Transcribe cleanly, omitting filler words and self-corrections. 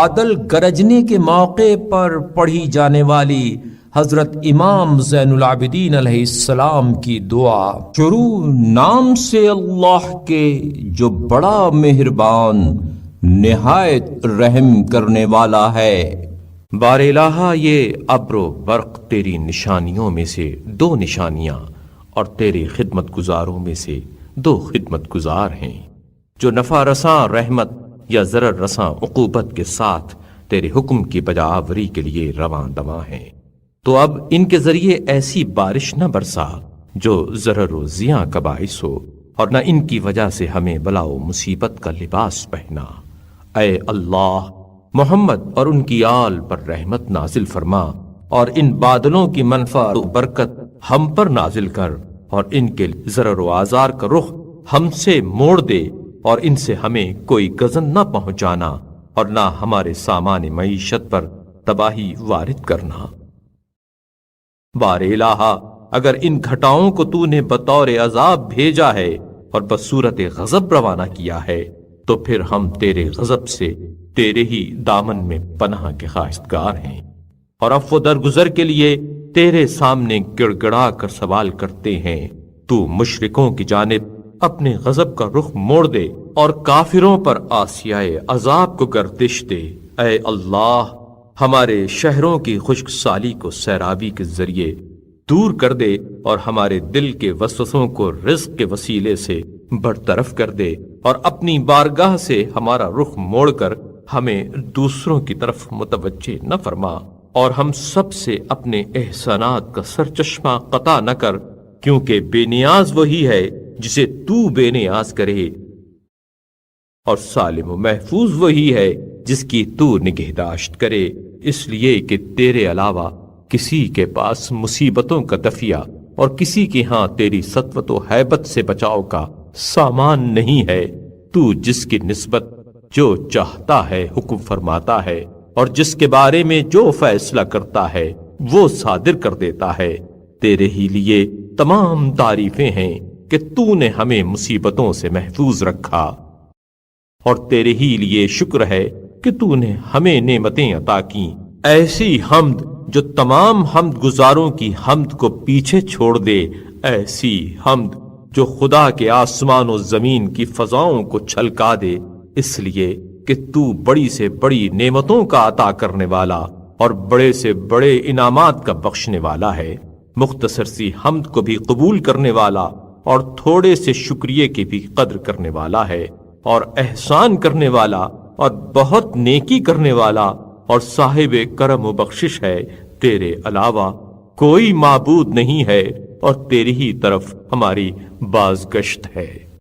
بادل گرجنے کے موقع پر پڑھی جانے والی حضرت امام زین العابدین علیہ السلام کی دعا۔ شروع نام سے اللہ کے جو بڑا مہربان نہایت رحم کرنے والا ہے۔ بار الہ، یہ ابر و برق تیری نشانیوں میں سے 2 نشانیاں اور تیرے خدمت گزاروں میں سے 2 خدمت گزار ہیں، جو نفع رساں رحمت یا ضرر رساں عقوبت کے ساتھ تیرے حکم کی بجاوری کے لیے رواں دواں ہیں۔ تو اب ان کے ذریعے ایسی بارش نہ برسا جو ضرر و زیاں کا باعث ہو، اور نہ ان کی وجہ سے ہمیں بلا و مصیبت کا لباس پہنا۔ اے اللہ، محمد اور ان کی آل پر رحمت نازل فرما، اور ان بادلوں کی منفعت و برکت ہم پر نازل کر، اور ان کے ضرر و آزار کا رخ ہم سے موڑ دے، اور ان سے ہمیں کوئی غضن نہ پہنچانا، اور نہ ہمارے سامان معیشت پر تباہی وارد کرنا۔ بار الہ، اگر ان گھٹاؤں کو تو نے بطور عذاب بھیجا ہے اور بصورت غضب روانہ کیا ہے، تو پھر ہم تیرے غضب سے تیرے ہی دامن میں پناہ کے خواستگار ہیں، اور عفو درگزر کے لیے تیرے سامنے گڑ گڑا کر سوال کرتے ہیں۔ تو مشرکوں کی جانب اپنے غضب کا رخ موڑ دے اور کافروں پر آسیائے عذاب کو گردش دے۔ اے اللہ، ہمارے شہروں کی خشک سالی کو سیرابی کے ذریعے دور کر دے، اور ہمارے دل کے وسوسوں کو رزق کے وسیلے سے برطرف کر دے، اور اپنی بارگاہ سے ہمارا رخ موڑ کر ہمیں دوسروں کی طرف متوجہ نہ فرما، اور ہم سب سے اپنے احسانات کا سرچشمہ قطع نہ کر، کیونکہ بے نیاز وہی ہے جسے تو بے نیاز کرے، اور سالم و محفوظ وہی ہے جس کی تو نگہداشت کرے، اس لیے کہ تیرے علاوہ کسی کے پاس مصیبتوں کا دفیہ اور کسی کے ہاں تیری سطوت و ہیبت سے بچاؤ کا سامان نہیں ہے۔ تو جس کی نسبت جو چاہتا ہے حکم فرماتا ہے، اور جس کے بارے میں جو فیصلہ کرتا ہے وہ صادر کر دیتا ہے۔ تیرے ہی لیے تمام تعریفیں ہیں کہ تو نے ہمیں مصیبتوں سے محفوظ رکھا، اور تیرے ہی لیے شکر ہے کہ تو نے ہمیں نعمتیں عطا کیں۔ ایسی حمد جو تمام حمد گزاروں کی حمد کو پیچھے چھوڑ دے، ایسی حمد جو خدا کے آسمان و زمین کی فضاؤں کو چھلکا دے، اس لیے کہ تو بڑی سے بڑی نعمتوں کا عطا کرنے والا اور بڑے سے بڑے انعامات کا بخشنے والا ہے۔ مختصر سی حمد کو بھی قبول کرنے والا، اور تھوڑے سے شکریہ کی بھی قدر کرنے والا ہے، اور احسان کرنے والا، اور بہت نیکی کرنے والا، اور صاحب کرم و بخشش ہے۔ تیرے علاوہ کوئی معبود نہیں ہے، اور تیری ہی طرف ہماری بازگشت ہے۔